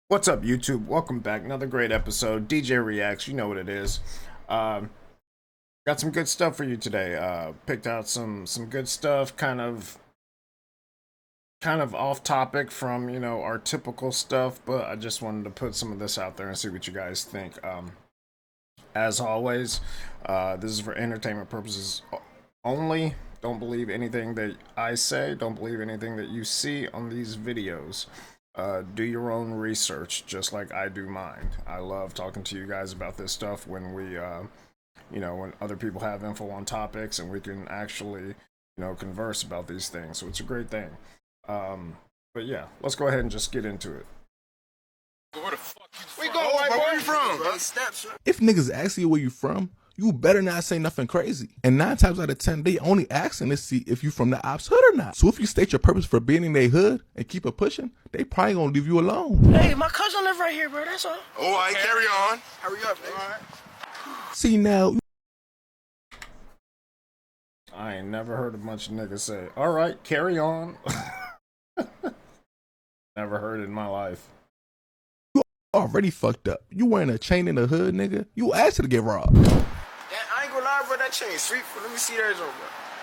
What's up, YouTube? Welcome back. Another great episode. DJ Reacts. You know what it is. Um, got some good stuff for you today. Picked out some good stuff. Kind of off topic from our typical stuff, but I just wanted to put some of this out there and see what you guys think. As always, this is for entertainment purposes only. Don't believe anything that I say. Don't believe anything that you see on these videos. Do your own research, just like I do mine. I love talking to you guys about this stuff when when other people have info on topics and we can actually, converse about these things. So it's a great thing. But yeah, let's go ahead and just get into it. Where the fuck you from? We going, white boy. Where you from, bro? If niggas ask you where you from, you better not say nothing crazy. And 9 times out of 10, they only asking to see if you from the ops hood or not. So if you state your purpose for being in their hood and keep it pushing, they probably gonna leave you alone. Hey, my cousin live right here, bro. That's all. All right, carry on. Hurry up, man. All right. See now, I ain't never heard a bunch of niggas say, "All right, carry on." Never heard it in my life. you already fucked up. You wearing a chain in the hood, nigga. You asked to get robbed. I ain't gonna lie, bro. That chain sweet. Let me see that on, bro.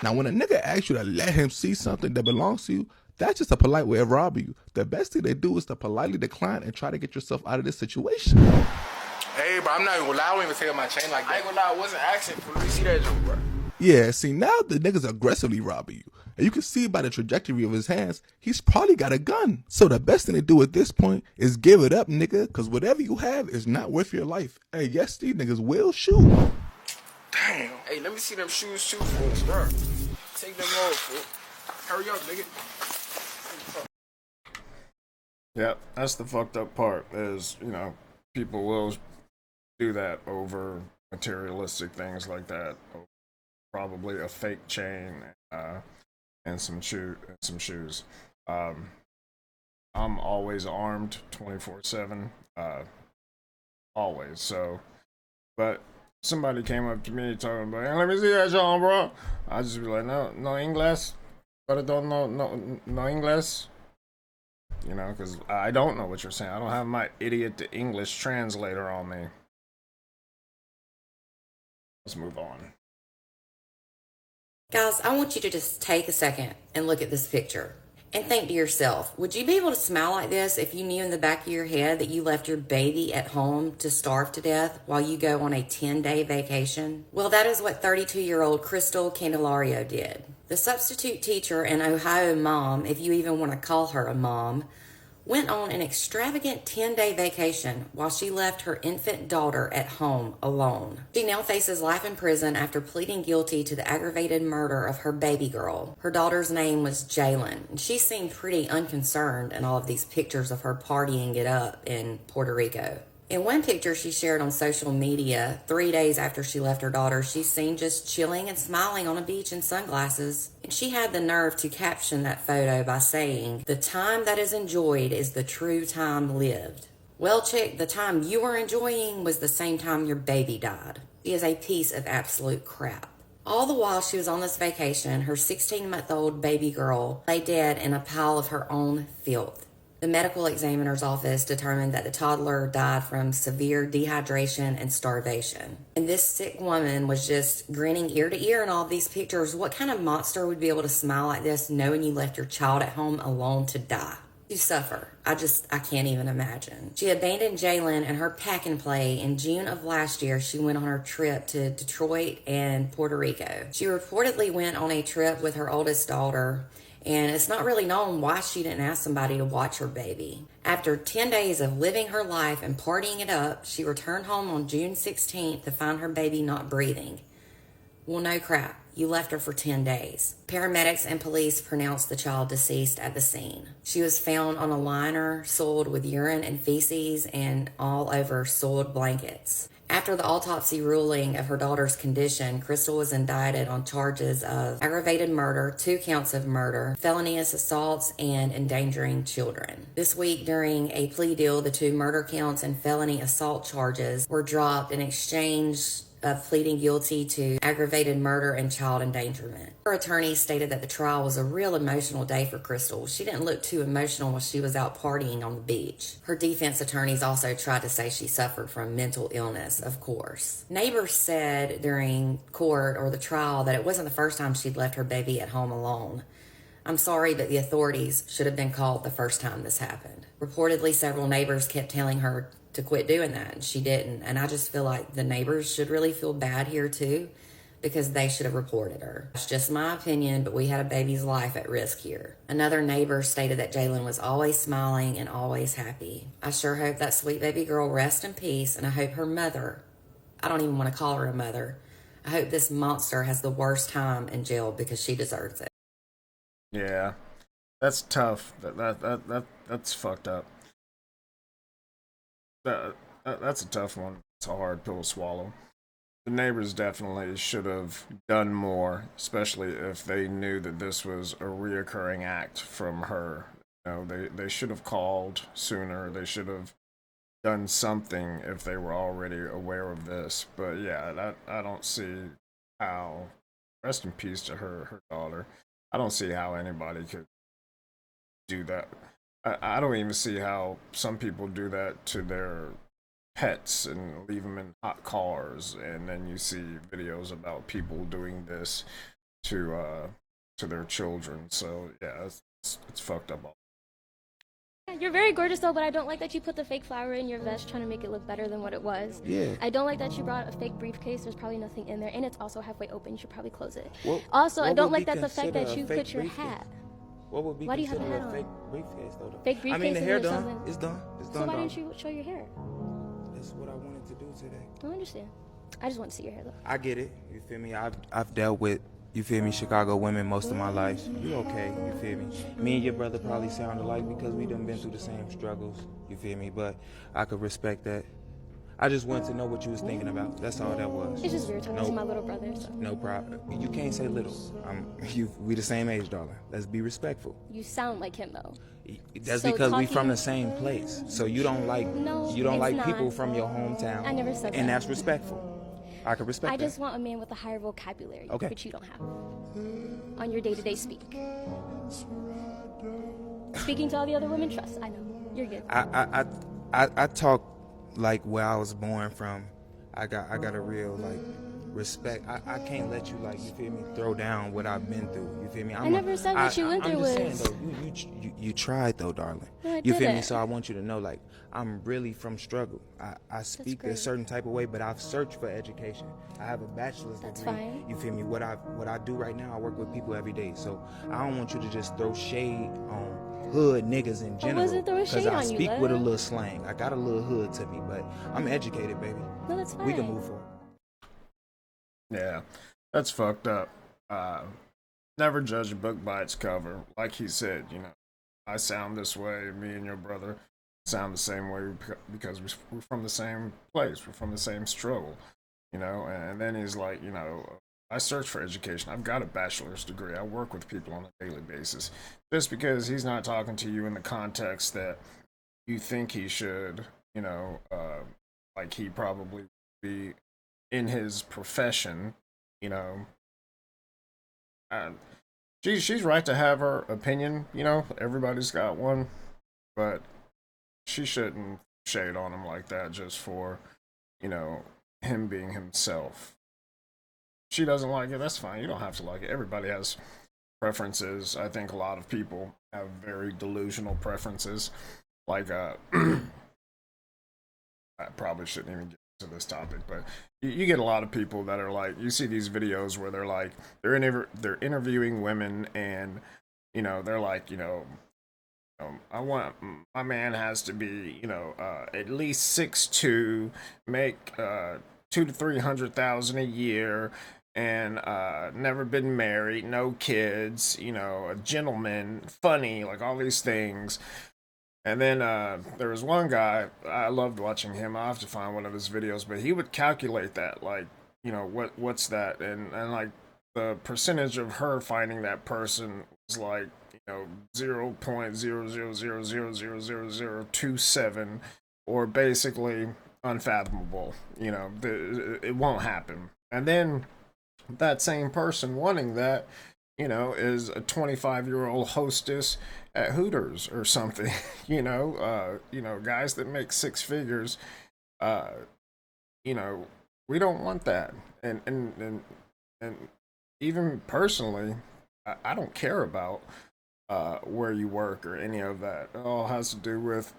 Now when a nigga asks you to let him see something that belongs to you, that's just a polite way of robbing you. The best thing they do is to politely decline and try to get yourself out of this situation. Hey, bro, I'm not even gonna lie. I won't even take my chain like I that. ain't gonna lie. I wasn't asking for. Let me see that on, bro. Yeah, see now the nigga's aggressively robbing you. And you can see by the trajectory of his hands, he's probably got a gun. So the best thing to do at this point is give it up, nigga, because whatever you have is not worth your life. And yes, these niggas will shoot. Damn. Hey, let me see them shoes too, fool, bro. Take them off, fool. Hurry up, nigga. Yep, that's the fucked up part. Is people will do that over materialistic things like that. Probably a fake chain and some shoes. I'm always armed 24/7, always. So, but somebody came up to me talking about, "Hey, let me see that, John, bro." I just be like, no English, but I don't know no English. Because I don't know what you're saying. I don't have my idiot to English translator on me. Let's move on. Guys, I want you to just take a second and look at this picture and think to yourself, would you be able to smile like this if you knew in the back of your head that you left your baby at home to starve to death while you go on a 10-day vacation? Well, that is what 32-year-old Crystal Candelario did. The substitute teacher and Ohio mom, if you even want to call her a mom, went on an extravagant 10-day vacation while she left her infant daughter at home alone. She now faces life in prison after pleading guilty to the aggravated murder of her baby girl. Her daughter's name was Jalen, and she seemed pretty unconcerned in all of these pictures of her partying it up in Puerto Rico. In one picture she shared on social media, 3 days after she left her daughter, she's seen just chilling and smiling on a beach in sunglasses. And she had the nerve to caption that photo by saying, "The time that is enjoyed is the true time lived." Well, chick, the time you were enjoying was the same time your baby died. She is a piece of absolute crap. All the while she was on this vacation, her 16-month-old baby girl lay dead in a pile of her own filth. The medical examiner's office determined that the toddler died from severe dehydration and starvation. And this sick woman was just grinning ear to ear in all of these pictures. What kind of monster would be able to smile like this knowing you left your child at home alone to die? To suffer. I can't even imagine. She abandoned Jalen and her pack and play. In June of last year, she went on her trip to Detroit and Puerto Rico. She reportedly went on a trip with her oldest daughter, and it's not really known why she didn't ask somebody to watch her baby. After 10 days of living her life and partying it up, she returned home on June 16th to find her baby not breathing. Well, no crap. You left her for 10 days. Paramedics and police pronounced the child deceased at the scene. She was found on a liner soiled with urine and feces and all over soiled blankets. After the autopsy ruling of her daughter's condition, Crystal was indicted on charges of aggravated murder, 2 counts of murder, felonious assaults, and endangering children. This week, during a plea deal, the 2 murder counts and felony assault charges were dropped in exchange of pleading guilty to aggravated murder and child endangerment. Her attorney stated that the trial was a real emotional day for Crystal. She didn't look too emotional while she was out partying on the beach. Her defense attorneys also tried to say she suffered from mental illness, of course. Neighbors said during court or the trial that it wasn't the first time she'd left her baby at home alone. I'm sorry, but the authorities should have been called the first time this happened. Reportedly, several neighbors kept telling her to quit doing that, and she didn't. And I just feel like the neighbors should really feel bad here, too, because they should have reported her. It's just my opinion, but we had a baby's life at risk here. Another neighbor stated that Jalen was always smiling and always happy. I sure hope that sweet baby girl rests in peace, and I hope her mother, I don't even want to call her a mother, I hope this monster has the worst time in jail because she deserves it. Yeah, that's tough. That's fucked up. That's a tough one. It's a hard pill to swallow. The neighbors definitely should have done more, especially if they knew that this was a reoccurring act from her. You know, they should have called sooner. They should have done something if they were already aware of this. But yeah, I don't see how. Rest in peace to her daughter. I don't see how anybody could do that. I don't even see how some people do that to their pets and leave them in hot cars, and then you see videos about people doing this to their children. So yeah, it's fucked up. You're very gorgeous though, but I don't like that you put the fake flower in your vest trying to make it look better than what it was. Yeah. I don't like that you brought a fake briefcase. There's probably nothing in there, and it's also halfway open. You should probably close it. Also, I don't like that the fact that you put your hat. What would be Why do you have a considered hat on? fake briefcase though? Fake briefcase. I mean, the and hair there's done. something- It's done. It's done. So why dog. didn't you show your hair? That's what I wanted to do today. I understand. I just want to see your hair though. I get it. You feel me? I've dealt with, you feel me, Chicago women most of my life. You okay? You feel me? Me and your brother probably sound alike because we done been through the same struggles. You feel me? But I could respect that. I just wanted to know what you was thinking about. That's all that was. It's just weird talking to my little brother. So. No problem. You can't say little. We the same age, darling. Let's be respectful. You sound like him though. That's So because we talking- from the same place. So you don't like No, you don't it's like not. people from your hometown. I never said and that. that's respectful. I can respect I that. just want a man with a higher vocabulary, Okay. which you don't have on your day-to-day speak. Speaking to all the other women, trust. I know you're good. I talk like where I was born from. I got a real like respect. I can't let you, like, you feel me, throw down what I've been through. You feel me? I never said what you went through I'm just was- saying, though, you tried though, darling. No, I you feel me? didn't. So I want you to know, like, I'm really from struggle. I speak a great. certain type of way, but I've searched for education. I have a bachelor's That's degree. fine. You feel me? What I do right now, I work with people every day. So I don't want you to just throw shade on hood niggas in general. wasn't throwing shade I on you, speak with a love. little slang. I got a little hood to me, but I'm educated, baby. No, that's fine. We can move forward. Yeah, that's fucked up. Never judge a book by its cover. Like he said, you know, I sound this way, me and your brother sound the same way because we're from the same place, we're from the same struggle, you know. And then he's like, you know, I search for education. I've got a bachelor's degree. I work with people on a daily basis. Just because he's not talking to you in the context that you think he should, you know, like he probably be in his profession, you know. And she's right to have her opinion, you know. Everybody's got one, but she shouldn't shade on him like that just for, you know, him being himself. She doesn't like it, that's fine. You don't have to like it. Everybody has preferences. I think a lot of people have very delusional preferences. Like, I probably shouldn't even get to this topic, but you get a lot of people that are like, you see these videos where they're like, they're interviewing women, and, you know, they're like, you know, I want, my man has to be, you know, at least 6'2", make 200,000 to 300,000 a year, and never been married, no kids, you know, a gentleman, funny, like all these things. And then there was one guy, I loved watching him. I have to find one of his videos, but he would calculate that, like, you know, what's that, and like the percentage of her finding that person was like, you know, 0.000000027, or basically unfathomable. It won't happen. And then that same person wanting that, is a 25-year-old hostess at Hooters or something. Guys that make six figures. We don't want that. And even personally, I don't care about where you work or any of that. It all has to do with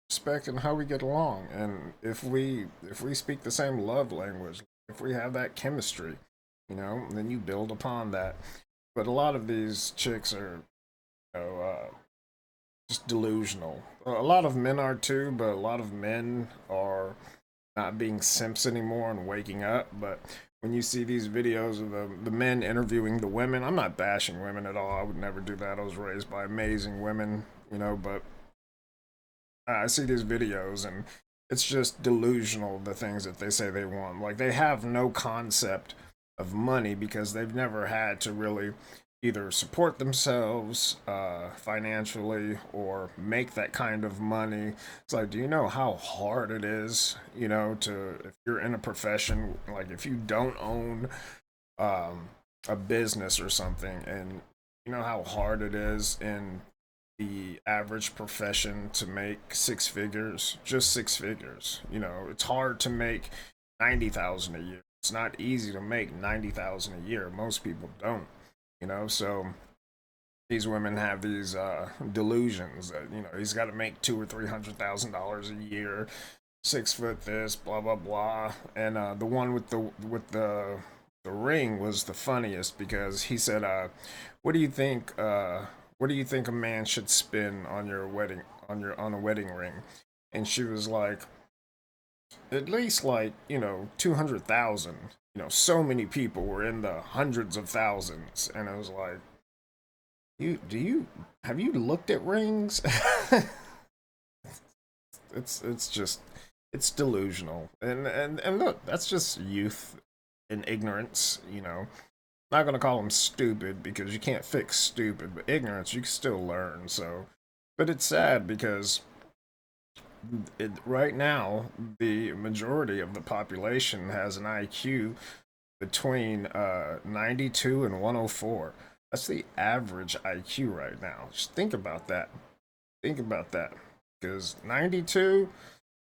respect and how we get along. And if we speak the same love language, if we have that chemistry, then you build upon that. But a lot of these chicks are, just delusional. A lot of men are too, but a lot of men are not being simps anymore and waking up. But when you see these videos of the men interviewing the women, I'm not bashing women at all. I would never do that. I was raised by amazing women, but I see these videos and it's just delusional, the things that they say they want. Like, they have no concept of money because they've never had to really either support themselves financially or make that kind of money. It's like, do you know how hard it is, if you're in a profession, like if you don't own a business or something, and you know how hard it is in the average profession to make six figures, just six figures. It's hard to make 90,000 a year. It's not easy to make 90,000 a year. Most people don't. So these women have these delusions that he's got to make $200,000 or $300,000 a year, 6 foot this, blah blah blah. And the one with the ring was the funniest because he said, "What do you think? What do you think a man should spend on your wedding on a wedding ring?" And she was like, "At least 200,000." So many people were in the hundreds of thousands, and I was like, have you looked at rings? it's delusional, and look, that's just youth and ignorance. Not gonna call them stupid because you can't fix stupid, but ignorance you can still learn. So, but it's sad because right now, the majority of the population has an IQ between 92 and 104. That's the average IQ right now. Just think about that. Think about that. Because 92,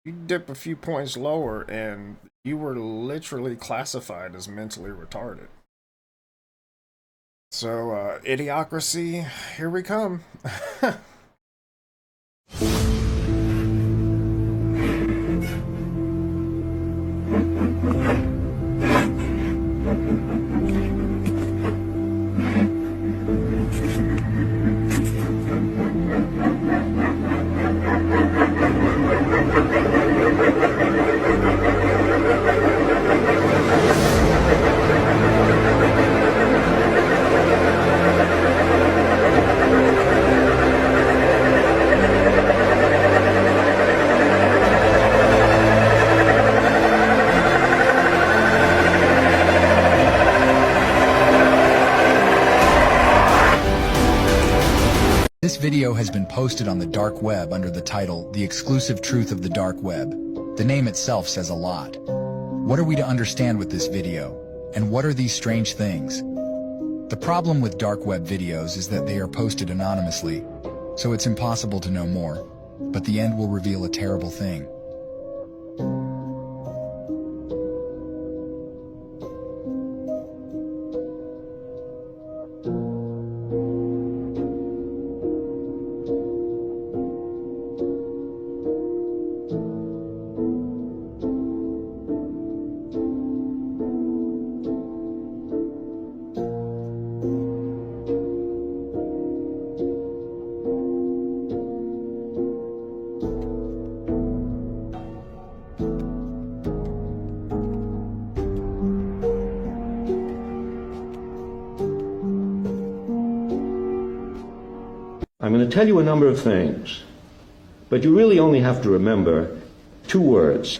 you dip a few points lower and you were literally classified as mentally retarded. So, idiocracy, here we come. This video has been posted on the dark web under the title, The Exclusive Truth of the Dark Web. The name itself says a lot. What are we to understand with this video? And what are these strange things? The problem with dark web videos is that they are posted anonymously, so it's impossible to know more, but the end will reveal a terrible thing. I'm going to tell you a number of things, but you really only have to remember two words.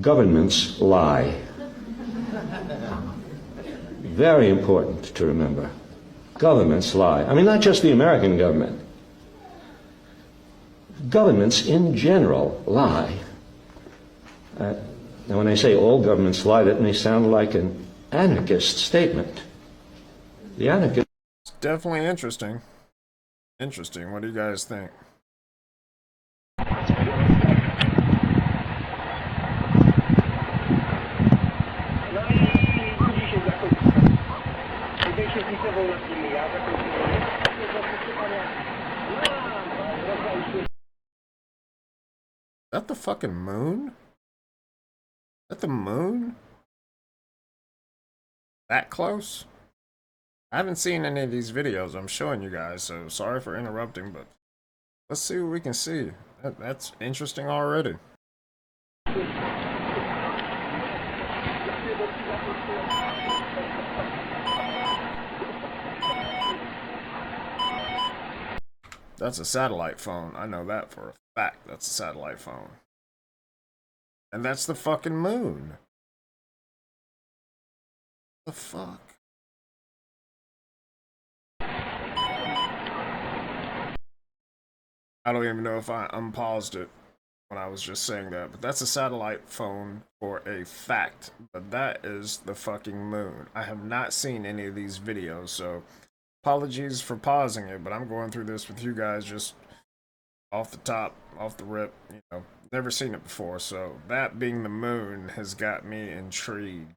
Governments lie. Very important to remember. Governments lie. I mean, not just the American government. Governments in general lie. Now, when I say all governments lie, that may sound like an anarchist statement. The anarchist. It's definitely interesting. Interesting. What do you guys think? Is that the fucking moon? Is that the moon? That close? I haven't seen any of these videos I'm showing you guys, so sorry for interrupting, but let's see what we can see. That's interesting already. That's a satellite phone. I know that for a fact. That's a satellite phone. And that's the fucking moon. The fuck? I don't even know if I unpaused it when I was just saying that, but that's a satellite phone for a fact. But that is the fucking moon. I have not seen any of these videos, so apologies for pausing it, but I'm going through this with you guys just off the top, off the rip, you know, never seen it before, so that being the moon has got me intrigued.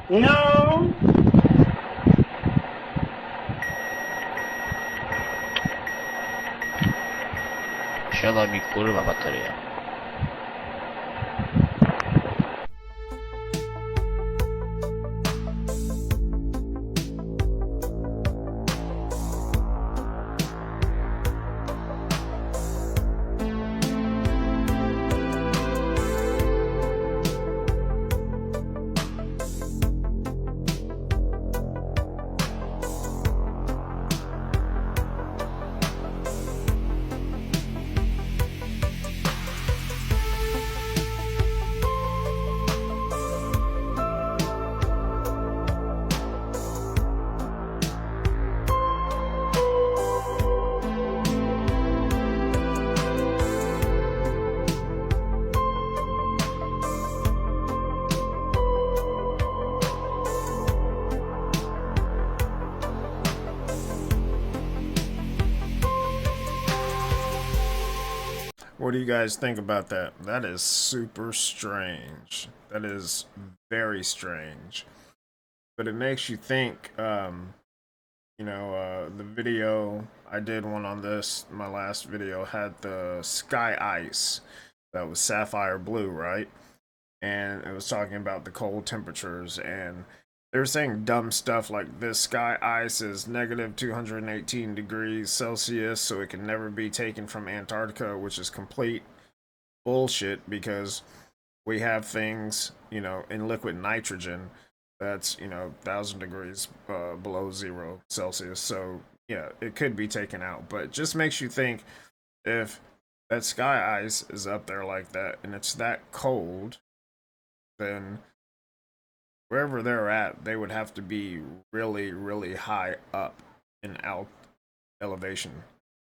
No! Siada mi kurwa bateria. What do you guys think about that? That is super strange. That is very strange. But it makes you think, the video, I did one on this, my last video had the sky ice that was sapphire blue, right? And it was talking about the cold temperatures, and they were saying dumb stuff like this sky ice is negative 218 degrees Celsius, so it can never be taken from Antarctica, which is complete bullshit because we have things, in liquid nitrogen that's, 1,000 degrees below 0 Celsius. So, yeah, it could be taken out, but it just makes you think if that sky ice is up there like that and it's that cold, then wherever they're at, they would have to be really, really high up in elevation,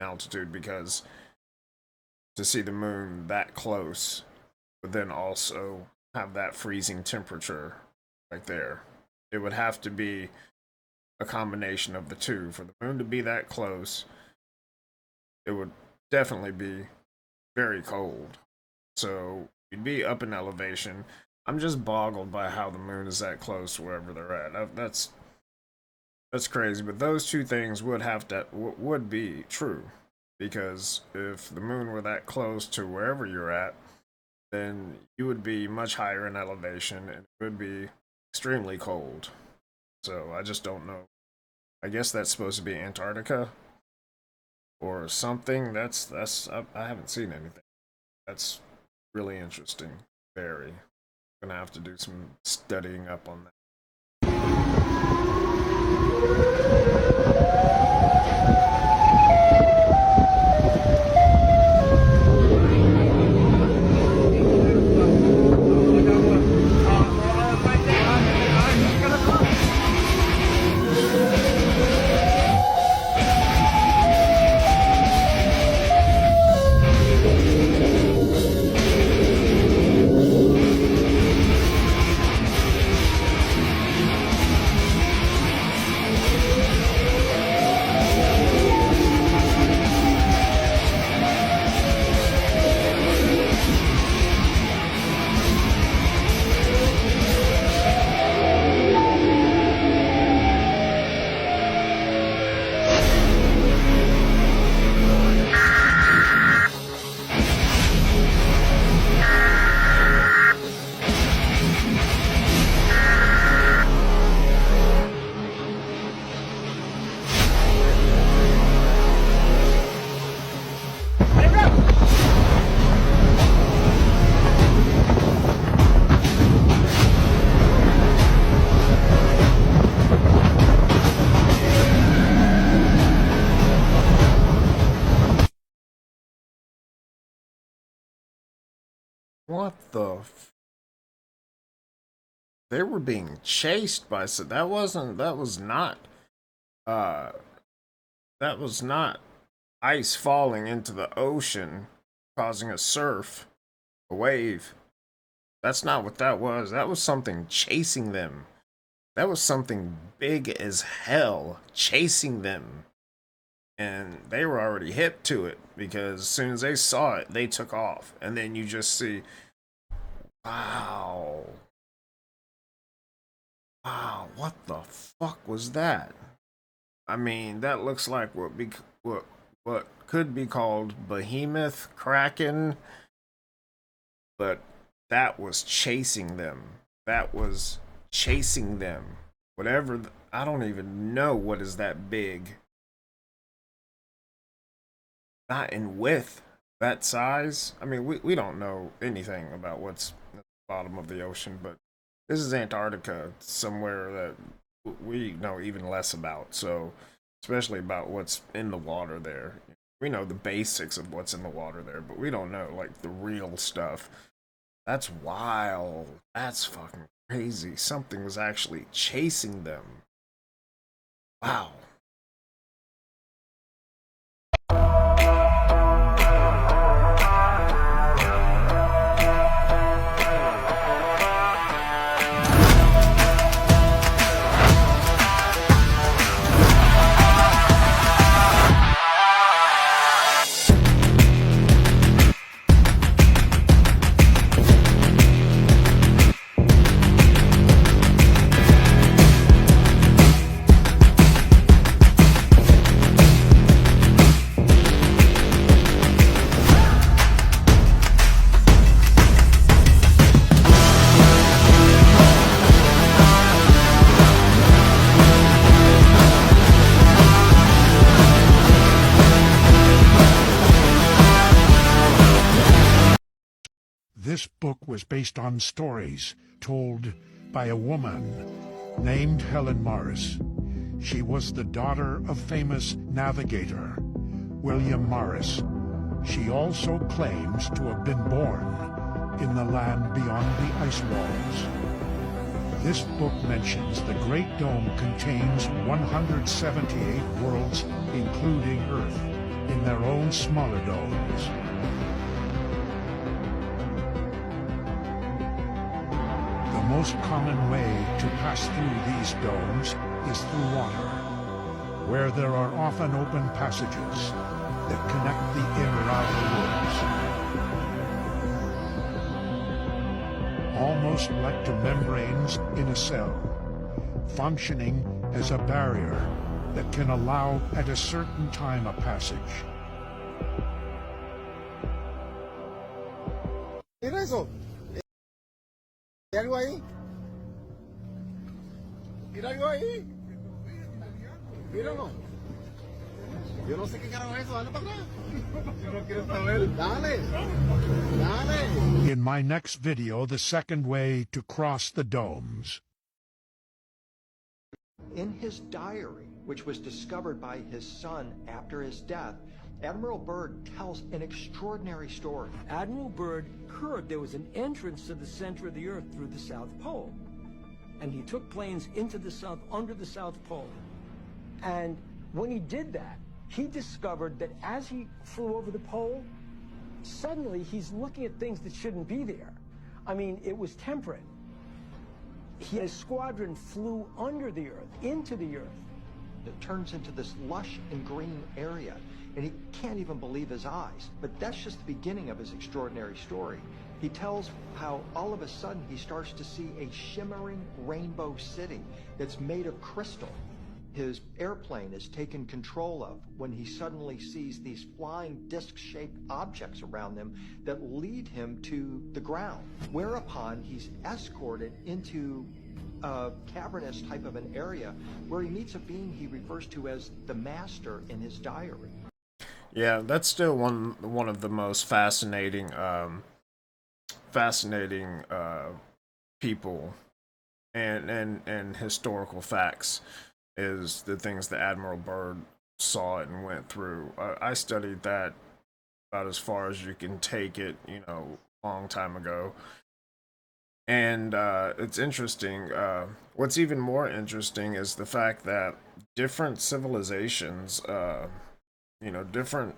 altitude, because to see the moon that close would then also have that freezing temperature right there. It would have to be a combination of the two. For the moon to be that close, it would definitely be very cold. So you'd be up in elevation. I'm just boggled by how the moon is that close wherever they're at. That's crazy. But those two things would be true, because if the moon were that close to wherever you're at, then you would be much higher in elevation and it would be extremely cold. So I just don't know. I guess that's supposed to be Antarctica or something. I haven't seen anything. That's really interesting. Very. Gonna have to do some studying up on that. What the? They were being chased by. So that wasn't. That was not. Uh, that was not ice falling into the ocean, causing a surf, a wave. That's not what that was. That was something chasing them. That was something big as hell chasing them. And they were already hip to it because as soon as they saw it, they took off. And then you just see, wow. Wow, what the fuck was that? I mean, that looks like what could be called Behemoth, Kraken, but that was chasing them. That was chasing them. Whatever, I don't even know what is that big. Not in width, that size. I mean, we don't know anything about what's at the bottom of the ocean, but this is Antarctica, somewhere that we know even less about. So, especially about what's in the water there. We know the basics of what's in the water there, but we don't know, like, the real stuff. That's wild. That's fucking crazy. Something was actually chasing them. Wow. This book was based on stories told by a woman named Helen Morris. She was the daughter of famous navigator William Morris. She also claims to have been born in the land beyond the ice walls. This book mentions the Great Dome contains 178 worlds, including Earth, in their own smaller domes. The most common way to pass through these domes is through water, where there are often open passages that connect the inner outer worlds. Almost like to membranes in a cell, functioning as a barrier that can allow at a certain time a passage. Mira eso. ¿Hay algo ahí? Mira algo ahí. Míralo. Yo no sé qué carajo es eso. Dale para atrás. Si no quieres saber. Dale. Dale. In my next video, the second way to cross the domes. In his diary, which was discovered by his son after his death, Admiral Byrd tells an extraordinary story. Admiral Byrd heard there was an entrance to the center of the Earth through the South Pole. And he took planes into the South, under the South Pole. And when he did that, he discovered that as he flew over the pole, suddenly he's looking at things that shouldn't be there. I mean, it was temperate. His squadron flew under the Earth, into the Earth. It turns into this lush and green area, and he can't even believe his eyes. But that's just the beginning of his extraordinary story. He tells how all of a sudden he starts to see a shimmering rainbow city that's made of crystal. His airplane is taken control of when he suddenly sees these flying disc-shaped objects around them that lead him to the ground, whereupon he's escorted into a cavernous type of an area where he meets a being he refers to as the Master in his diary. Yeah, that's still one of the most fascinating people and historical facts is the things that Admiral Byrd saw and went through. I studied that about as far as you can take it, you know, a long time ago. And it's interesting. What's even more interesting is the fact that different civilizations, you know, different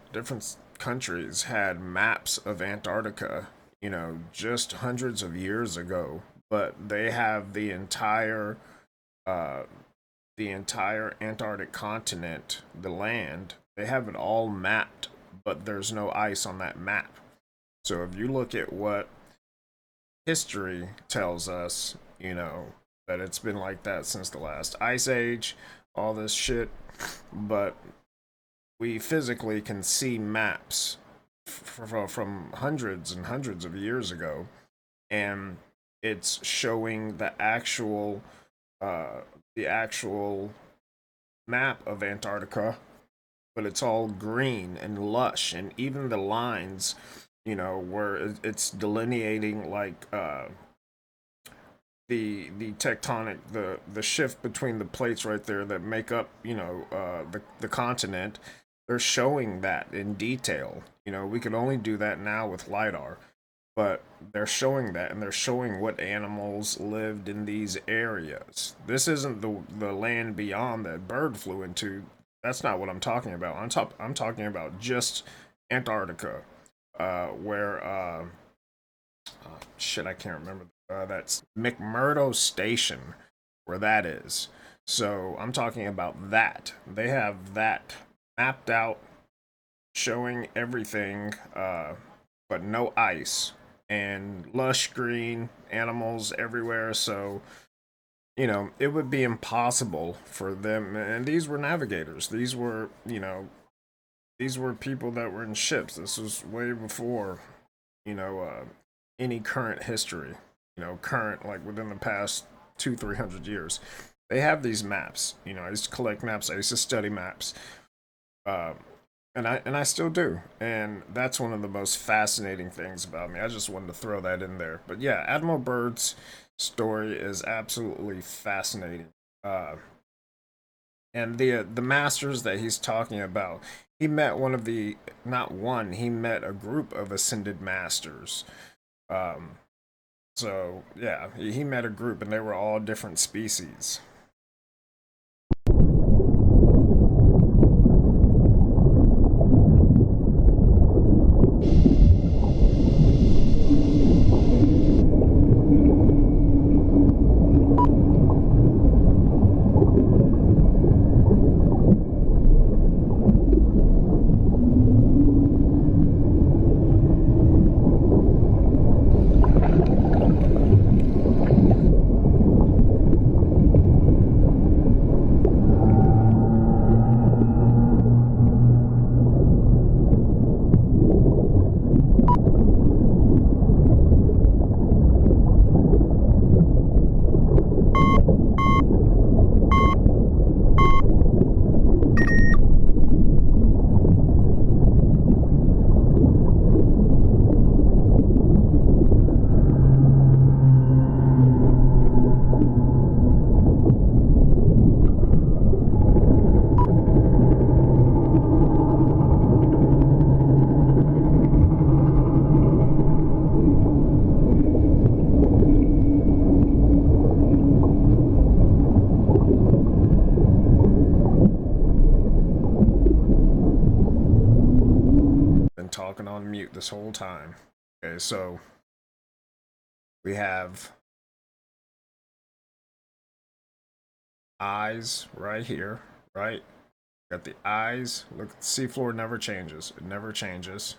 countries had maps of Antarctica, you know, just hundreds of years ago, but they have the entire Antarctic continent, the land, they have it all mapped, but there's no ice on that map. So if you look at what history tells us, you know, that it's been like that since the last ice age, all this shit, but we physically can see maps from hundreds and hundreds of years ago, and it's showing the actual map of Antarctica, but it's all green and lush, and even the lines, you know, where it's delineating like the tectonic, the shift between the plates right there that make up, you know, the continent. They're showing that in detail. You know, we can only do that now with LiDAR, but they're showing that, and they're showing what animals lived in these areas. This isn't the land beyond that Byrd flew into. That's not what I'm talking about. I'm talking about just Antarctica, where shit, I can't remember. That's McMurdo Station, where that is. So I'm talking about that. They have that mapped out, showing everything, but no ice, and lush green animals everywhere. So, you know, it would be impossible for them. And these were navigators. These were, you know, these were people that were in ships. This was way before, you know, any current history, you know, current, like within the past 200-300 years. They have these maps. You know, I used to collect maps. I used to study maps. And I still do. And that's one of the most fascinating things about me. I just wanted to throw that in there. But yeah, Admiral Byrd's story is absolutely fascinating. And the masters that he's talking about, he met he met a group of ascended masters. So yeah, he met a group, and they were all different species. this whole time. Okay, so we have eyes right here, right? Got the eyes. Look, the seafloor never changes. It never changes.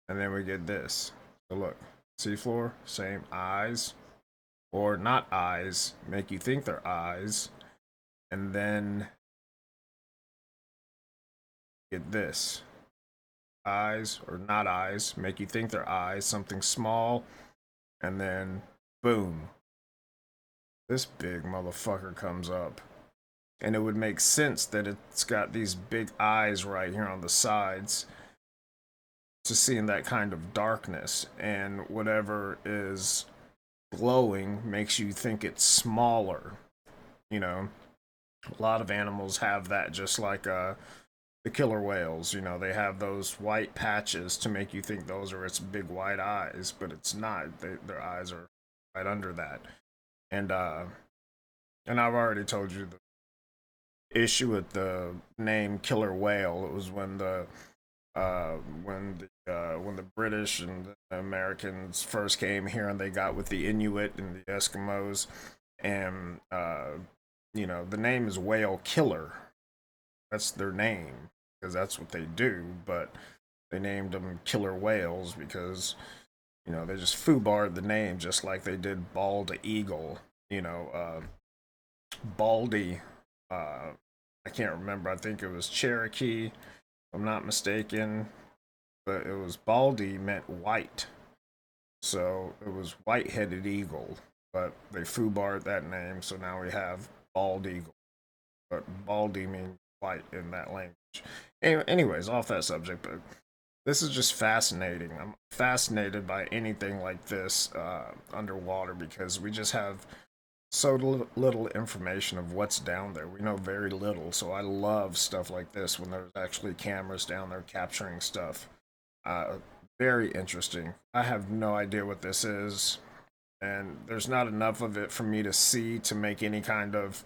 And then we get this. So look, seafloor, same eyes. Or not eyes, make you think they're eyes. And then get this. Eyes or not eyes, make you think they're eyes, something small. And then, boom. This big motherfucker comes up. And it would make sense that it's got these big eyes right here on the sides to seeing that kind of darkness, and whatever is glowing makes you think it's smaller. You know, a lot of animals have that, just like the killer whales. You know, they have those white patches to make you think those are its big white eyes, but it's not. Their eyes are right under that. And I've already told you the issue with the name killer whale. It was when the British and the Americans first came here, and they got with the Inuit and the Eskimos, and you know, the name is whale killer. That's their name because that's what they do. But they named them killer whales because, you know, they just foobarred the name, just like they did bald eagle. You know, Baldy. I can't remember. I think it was Cherokee, if I'm not mistaken. But it was Baldy meant white. So it was white-headed eagle. But they foobarred that name, so now we have bald eagle. But Baldy means white in that language. Anyways, off that subject, but this is just fascinating. I'm fascinated by anything like this underwater because we just have so little information of what's down there. We know very little, so I love stuff like this when there's actually cameras down there capturing stuff. Very interesting. I have no idea what this is, and there's not enough of it for me to see to make any kind of,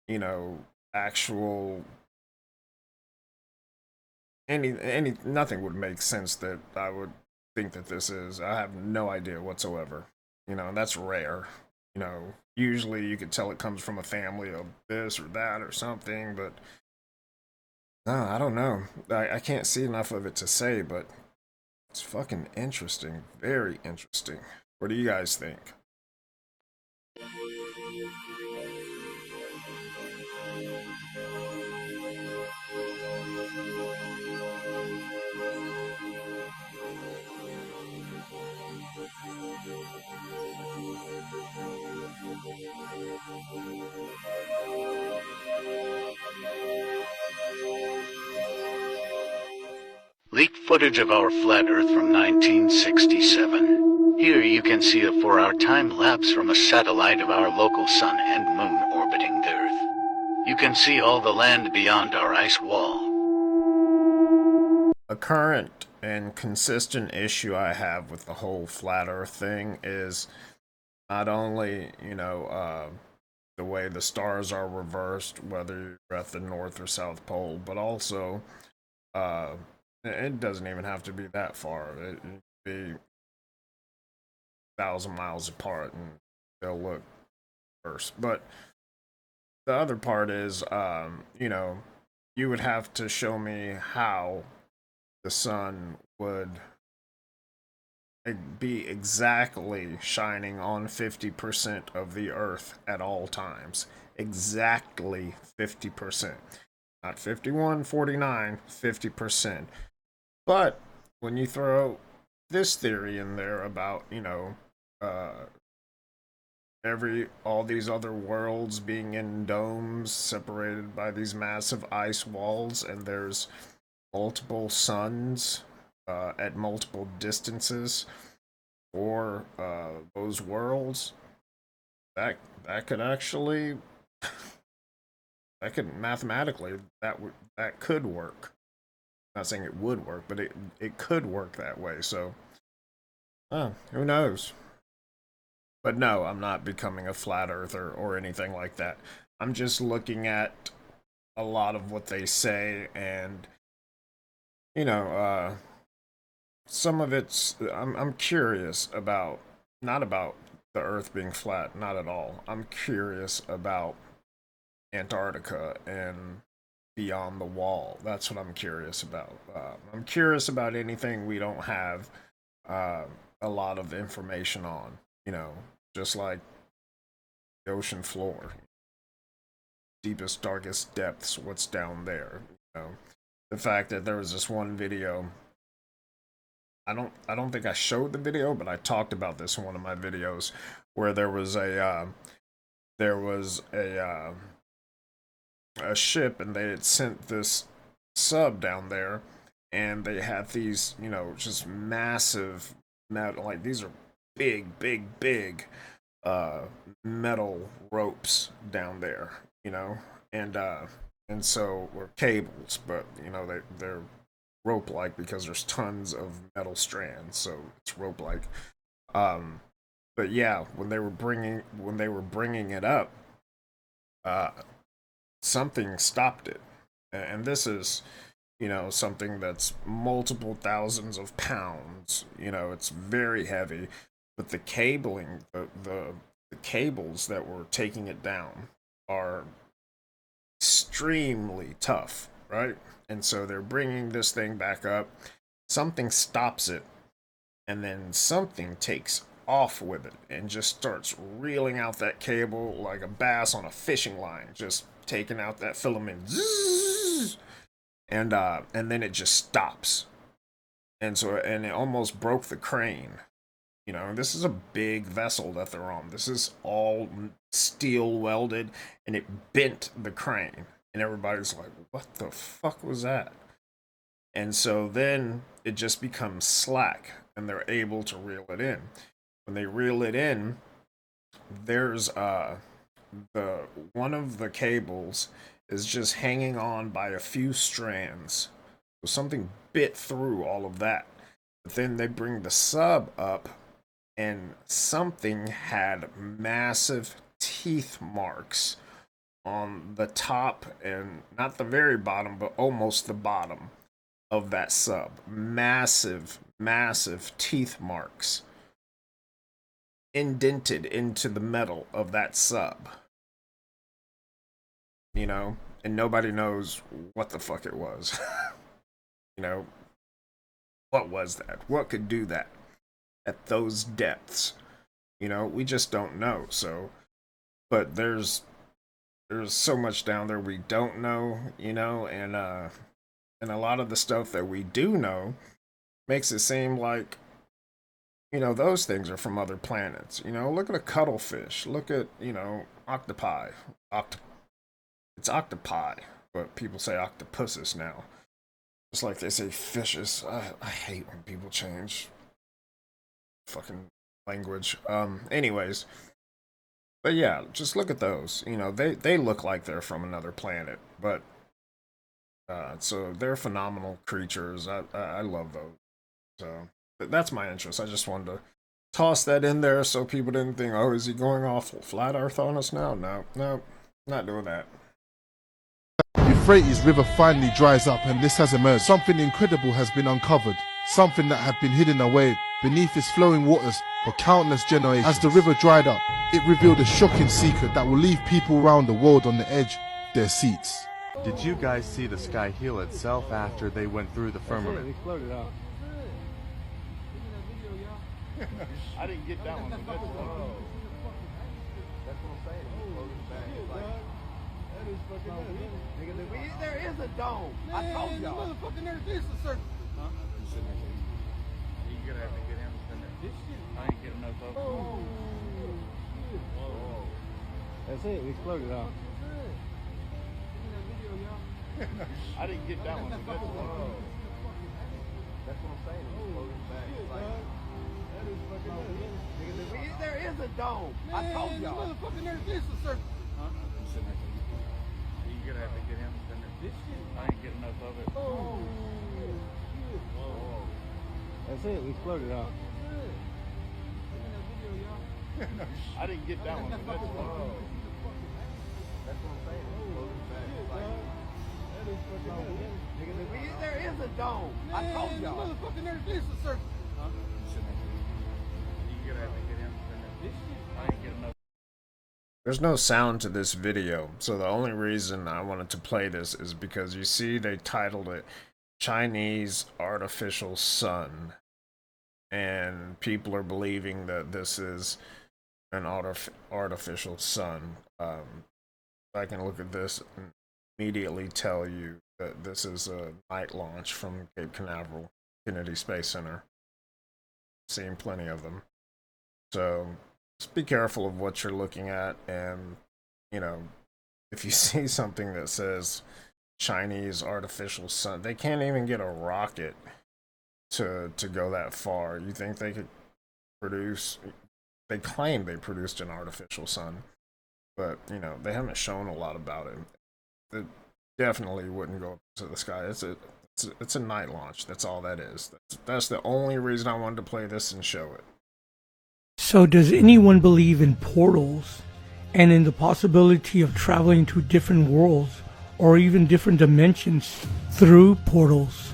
you know, actual nothing would make sense that I would think that this is. I have no idea whatsoever. You know, and that's rare. You know, usually you could tell it comes from a family of this or that or something, but no, I don't know. I can't see enough of it to say, but it's fucking interesting. Very interesting. What do you guys think? Leaked footage of our flat Earth from 1967. Here you can see a 4-hour time lapse from a satellite of our local sun and moon orbiting the Earth. You can see all the land beyond our ice wall. A current and consistent issue I have with the whole flat Earth thing is not only, you know, the way the stars are reversed, whether you're at the North or South Pole, but also it doesn't even have to be that far. It could be 1,000 miles apart and they'll look worse. But the other part is, you know, you would have to show me how the sun would be exactly shining on 50% of the Earth at all times. Exactly 50%. Not 51, 49, 50%. But when you throw this theory in there about, you know, all these other worlds being in domes separated by these massive ice walls, and there's multiple suns at multiple distances for those worlds, that could actually that could mathematically that could work. I'm not saying it would work, but it could work that way. So, who knows? But no, I'm not becoming a flat earther or anything like that. I'm just looking at a lot of what they say, and you know, some of it's I'm curious about, not about the Earth being flat, not at all. I'm curious about Antarctica and beyond the wall. That's what I'm curious about. I'm curious about anything we don't have a lot of information on. You know, just like the ocean floor, deepest, darkest depths. What's down there? You know, the fact that there was this one video. I don't think I showed the video, but I talked about this in one of my videos where there was a ship and they had sent this sub down there, and they had these, you know, just massive metal, like these are big metal ropes down there, you know, and so, or cables, but you know they're rope like because there's tons of metal strands, so it's rope like. But yeah, when they were bringing it up, something stopped it, and this is, you know, something that's multiple thousands of pounds. You know, it's very heavy, but the cabling, the cables that were taking it down are extremely tough, right? And so they're bringing this thing back up. Something stops it, and then something takes off with it and just starts reeling out that cable like a bass on a fishing line, just taking out that filament. Zzz, and then it just stops. And so, and it almost broke the crane. You know, this is a big vessel that they're on. This is all steel welded, and it bent the crane. And everybody's like, what the fuck was that? And so then it just becomes slack, and they're able to reel it in. When they reel it in, there's the one of the cables is just hanging on by a few strands. So something bit through all of that. But then they bring the sub up, and something had massive teeth marks on the top, and not the very bottom, but almost the bottom of that sub. Massive teeth marks indented into the metal of that sub. You know, and nobody knows what the fuck it was. You know, what was that? What could do that at those depths? You know, we just don't know. So, but there's so much down there we don't know, you know, and a lot of the stuff that we do know makes it seem like, you know, those things are from other planets. You know, look at a cuttlefish. Look at, you know, octopi. It's octopi, but people say octopuses now. Just like they say fishes. I hate when people change fucking language. Anyways. But yeah, just look at those. You know, they look like they're from another planet. But, so they're phenomenal creatures. I love those. So, but that's my interest. I just wanted to toss that in there so people didn't think, oh, is he going off flat earth on us now? No, not doing that. Euphrates River finally dries up, and this has emerged. Something incredible has been uncovered. Something that had been hidden away beneath its flowing waters for countless generations. As the river dried up, it revealed a shocking secret that will leave people around the world on the edge of their seats. Did you guys see the sky heal itself after they went through the firmament? It floated out. I didn't get that one. That's what I'm saying. It floated back. That is fucking nuts. Nigga, there is a dome. Man, I told y'all. Motherfucking there is a circle. Huh? You're gonna have to get him in there. This shit. I ain't getting enough of it. Oh. Whoa. That's it. It exploded out. I didn't get that one. That's what I'm saying. It floated back. That is fucking nuts. Nigga, there is a dome. Man, I told y'all. Motherfucking there is a circle. Huh? You're gonna have to get him in there. This shit. I ain't getting enough of it. Oh. Whoa. That's it. We exploded out. I didn't get that one. That's what I'm saying. It floated back. That is fucking nuts. Nigga, there is a dome. I told y'all. Motherfucking there is a circle. There's no sound to this video, so the only reason I wanted to play this is because you see they titled it Chinese Artificial Sun, and people are believing that this is an artificial sun. I can look at this and immediately tell you that this is a night launch from Cape Canaveral Kennedy Space Center. Seen plenty of them. So just be careful of what you're looking at, and you know, if you see something that says Chinese artificial sun, they can't even get a rocket to go that far. You think they could produce? They claim they produced an artificial sun, but you know, they haven't shown a lot about it. It definitely wouldn't go up to the sky. It's a night launch. That's all that is. That's the only reason I wanted to play this and show it. So does anyone believe in portals and in the possibility of traveling to different worlds or even different dimensions through portals?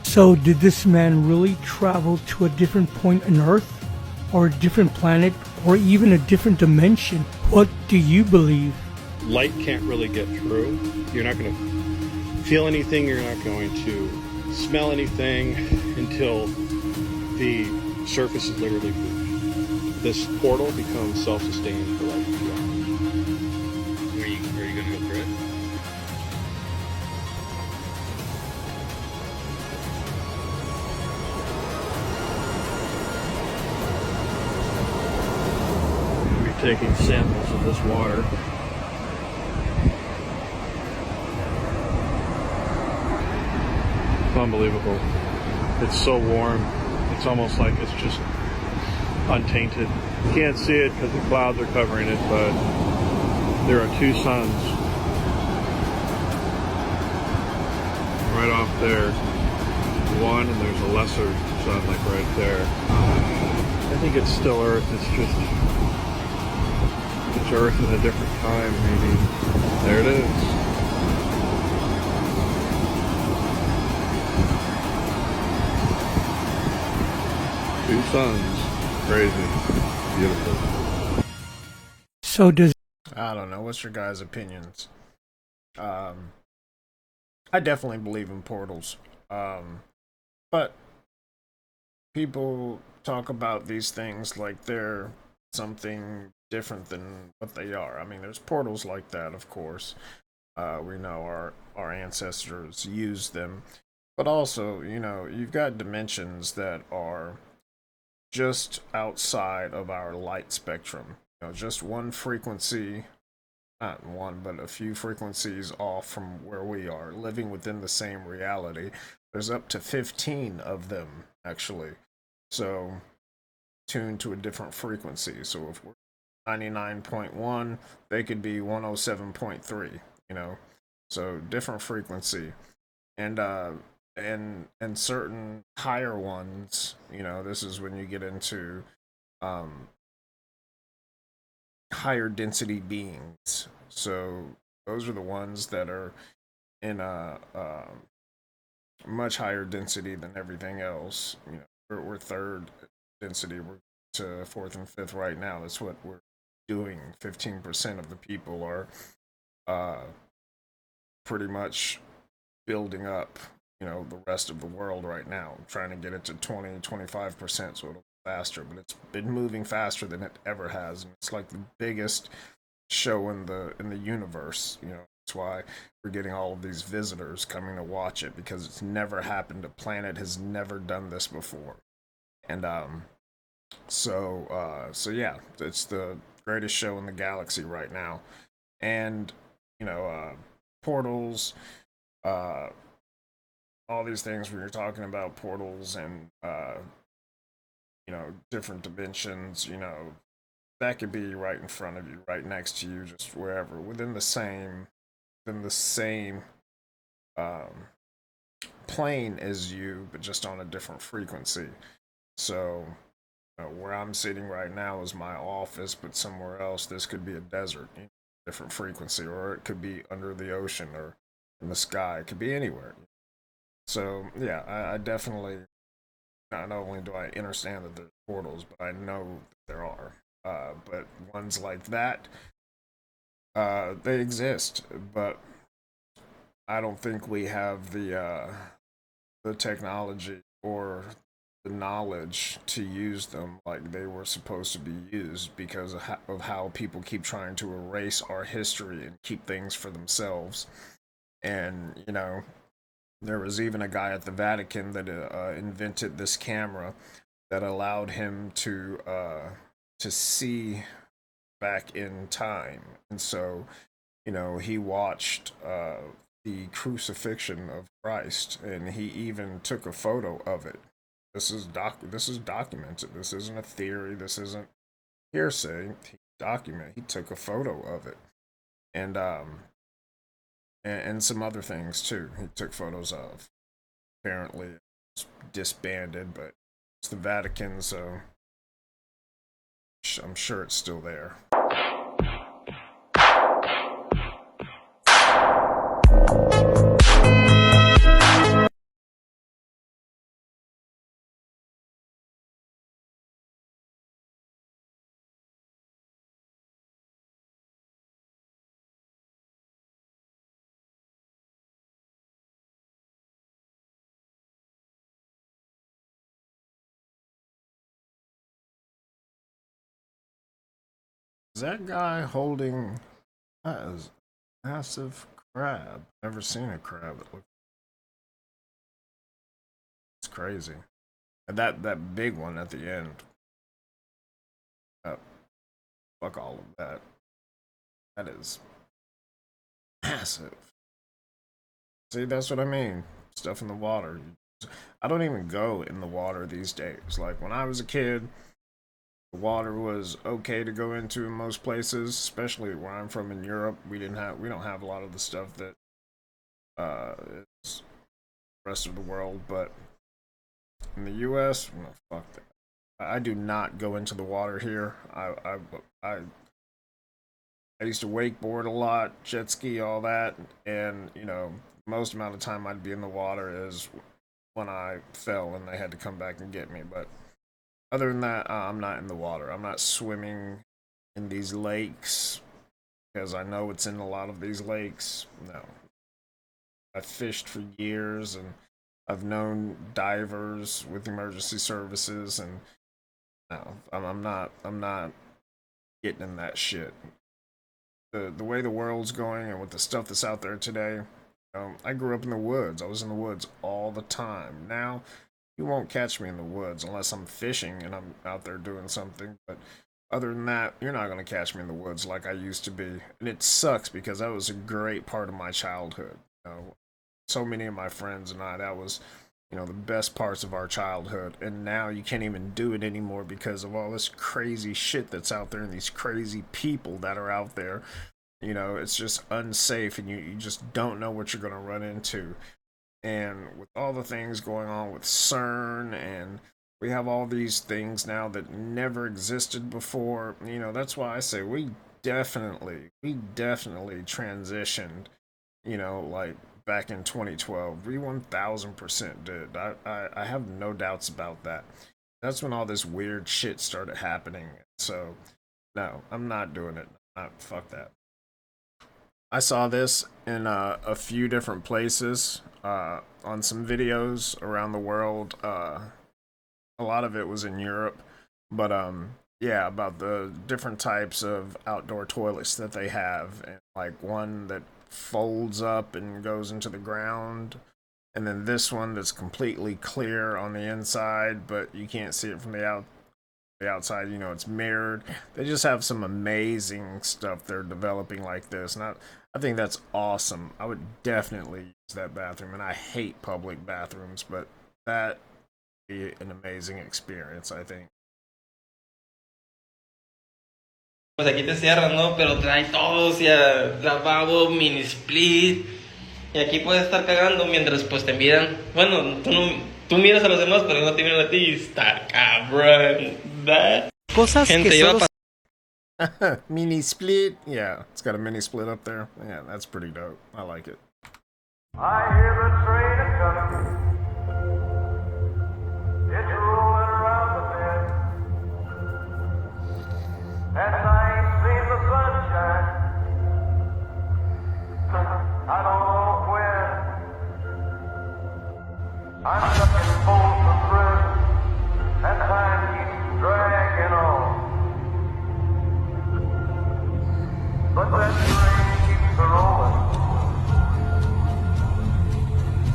So did this man really travel to a different point on Earth, or a different planet, or even a different dimension? What do you believe? Light can't really get through. You're not going to feel anything, you're not going to smell anything until the surface is literally moved. This portal becomes self-sustaining for like a few hours. Are you going to go through it? Taking samples of this water. It's unbelievable. It's so warm. It's almost like it's just untainted. You can't see it because the clouds are covering it, but there are two suns right off there. One, and there's a lesser sun like right there. I think it's still Earth. It's Earth at a different time, maybe. There it is. Two suns. Crazy. Beautiful. So does... I don't know. What's your guys' opinions? I definitely believe in portals. But people talk about these things like they're something different than what they are. I mean, there's portals like that, of course. We know our ancestors used them, but also, you know, you've got dimensions that are just outside of our light spectrum. You know, just one frequency, not one, but a few frequencies off from where we are, living within the same reality. There's up to 15 of them, actually. So, tuned to a different frequency. So if we're 99.1, they could be 107.3, you know. So different frequency. And certain higher ones, you know, this is when you get into higher density beings. So those are the ones that are in a much higher density than everything else. You know, we're third density. We're to fourth and fifth right now. That's what we're doing. 15% of the people are pretty much building up, you know, the rest of the world right now, trying to get it to 20-25%, so it'll be faster. But it's been moving faster than it ever has, and it's like the biggest show in the universe. You know, that's why we're getting all of these visitors coming to watch it, because it's never happened. A planet has never done this before. And so yeah, it's the greatest show in the galaxy right now. And you know, portals, all these things when you're talking about portals and you know, different dimensions, you know, that could be right in front of you, right next to you, just wherever, within the same um, plane as you, but just on a different frequency. So where I'm sitting right now is my office, but somewhere else this could be a desert, different frequency, or it could be under the ocean or in the sky. It could be anywhere. So yeah, I definitely, not only do I understand that there's portals, but I know that there are. But ones like that, they exist, but I don't think we have the technology or the knowledge to use them like they were supposed to be used because of how people keep trying to erase our history and keep things for themselves. And there was even a guy at the Vatican that invented this camera that allowed him to see back in time, and so he watched the crucifixion of Christ, and he even took a photo of it. This is documented. This isn't a theory. This isn't hearsay. He took a photo of it, and and some other things too. He took photos of. Apparently, it's disbanded, but it's the Vatican, so I'm sure it's still there. Is that guy holding that is massive crab? Never seen a crab that looks. It's crazy. And that big one at the end. Uh, Fuck all of that. That is massive. See, that's what I mean. Stuff in the water. I don't even go in the water these days. Like when I was a kid, the water was okay to go into in most places, especially where I'm from in Europe. We don't have a lot of the stuff that is the rest of the world, but in the US, no, fuck that. I do not go into the water here. I used to wakeboard a lot, jet ski, all that, and most amount of time I'd be in the water is when I fell and they had to come back and get me. But other than that, I'm not in the water. I'm not swimming in these lakes because I know it's in a lot of these lakes. No, I fished for years and I've known divers with emergency services, and no, I'm not getting in that shit. The way the world's going and with the stuff that's out there today, I grew up in the woods. I was in the woods all the time. Now, you won't catch me in the woods unless I'm fishing and I'm out there doing something. But other than that, you're not going to catch me in the woods like I used to be. And it sucks because that was a great part of my childhood. So many of my friends and I, that was, the best parts of our childhood. And now you can't even do it anymore because of all this crazy shit that's out there and these crazy people that are out there. It's just unsafe and you just don't know what you're going to run into. And with all the things going on with CERN, and we have all these things now that never existed before, that's why I say we definitely transitioned, like back in 2012. We 1000% did. I have no doubts about that. That's when all this weird shit started happening. So, no, I'm not doing it. Fuck that. I saw this in a few different places on some videos around the world. A lot of it was in Europe, but yeah, about the different types of outdoor toilets that they have, and like one that folds up and goes into the ground, and then this one that's completely clear on the inside, but you can't see it from the outside. It's mirrored. They just have some amazing stuff they're developing like this, and I think that's awesome. I would definitely use that bathroom, and I hate public bathrooms, but that would be an amazing experience, I think. Pues aquí te cierran, ¿no? Pero trae todo, o sea, lavabo, mini split. Y aquí puedes estar cagando mientras pues te miran. Bueno, tú miras a los demás, pero no te miran a ti. Está cabrón. Cosas Gente que lleva solo... Mini split. Yeah, it's got a mini split up there. Yeah, that's pretty dope. I like it. I hear the train is coming. It's rolling around the bend. And I ain't seen the sunshine. I don't know when. I'm stuck in Folsom Prison, and time keeps dragging on. But that train keeps rolling.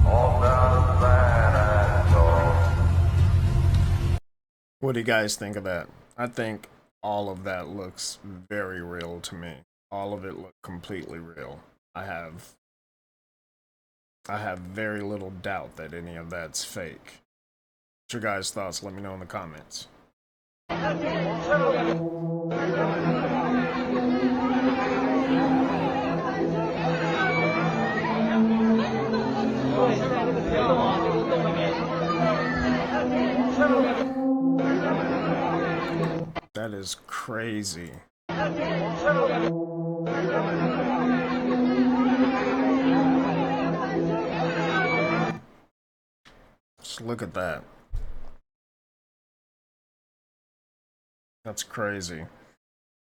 All down the San Antonio. What do you guys think of that? I think all of that looks very real to me. All of it looked completely real. I have very little doubt that any of that's fake. What's your guys' thoughts? Let me know in the comments. That is crazy. Just look at that. That's crazy.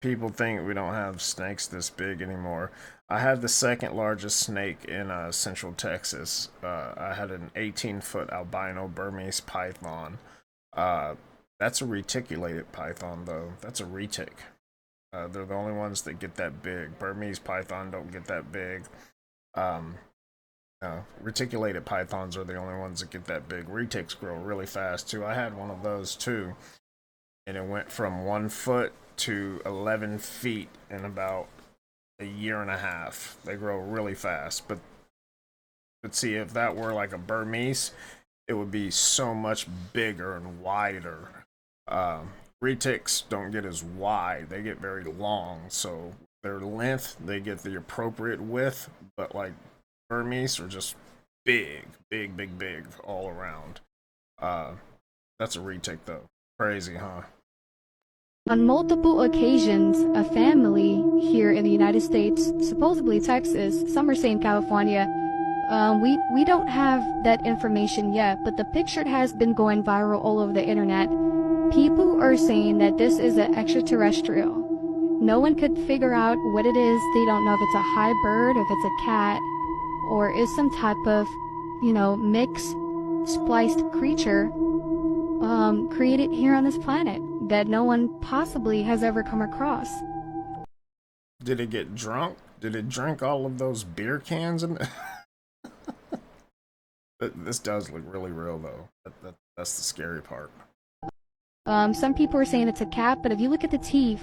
People think we don't have snakes this big anymore. I had the second largest snake in Central Texas. I had an 18-foot albino Burmese python. That's a reticulated python, though. That's a retic. They're the only ones that get that big. Burmese python don't get that big. Reticulated pythons are the only ones that get that big. Retics grow really fast, too. I had one of those, too. And it went from 1 foot to 11 feet in about a year and a half. They grow really fast. But see, if that were like a Burmese, it would be so much bigger and wider. Retics don't get as wide. They get very long. So their length, they get the appropriate width. But like Burmese are just big all around. That's a retic, though. Crazy, huh? On multiple occasions, a family here in the United States, supposedly Texas, some are saying California, we don't have that information yet, but the picture has been going viral all over the internet. People are saying that this is an extraterrestrial. No one could figure out what it is. They don't know if it's a high bird, if it's a cat, or is some type of, mixed, spliced creature created here on this planet that no one possibly has ever come across. Did it get drunk? Did it drink all of those beer cans? This does look really real, though. That's the scary part. Some people are saying it's a cat, but if you look at the teeth,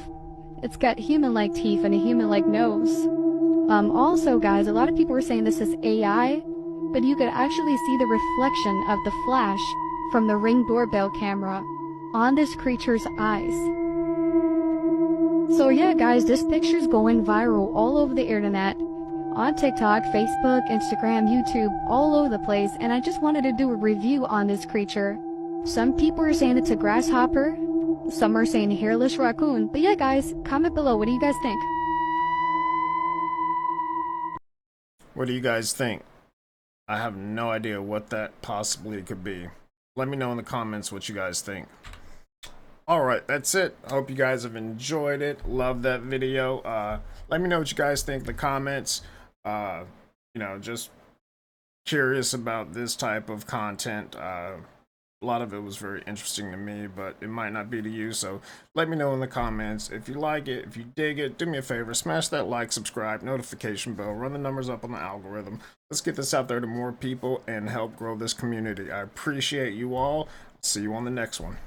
it's got human-like teeth and a human-like nose. Also, guys, a lot of people are saying this is AI, but you could actually see the reflection of the flash from the Ring doorbell camera on this creature's eyes. So yeah, guys, this picture's going viral all over the internet, on TikTok, Facebook, Instagram, YouTube, all over the place, and I just wanted to do a review on this creature. Some people are saying it's a grasshopper, some are saying a hairless raccoon, but yeah, guys, comment below, what do you guys think? What do you guys think? I have no idea what that possibly could be. Let me know in the comments what you guys think. Alright, that's it. I hope you guys have enjoyed it. Love that video. Let me know what you guys think in the comments. Just curious about this type of content. A lot of it was very interesting to me, but it might not be to you, so let me know in the comments. If you like it, if you dig it, do me a favor, smash that like, subscribe, notification bell, run the numbers up on the algorithm. Let's get this out there to more people and help grow this community. I appreciate you all. See you on the next one.